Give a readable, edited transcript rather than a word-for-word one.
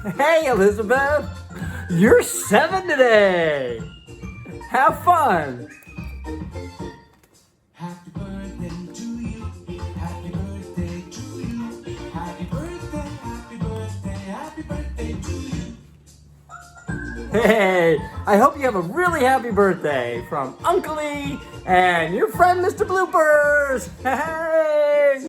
Hey, Elizabeth, you're 7 today. Have fun. Happy birthday to you. Happy birthday to you. Happy birthday, happy birthday, happy birthday to you. Hey, I hope you have a really happy birthday from Uncle E and your friend Mr. Bloopers. Hey.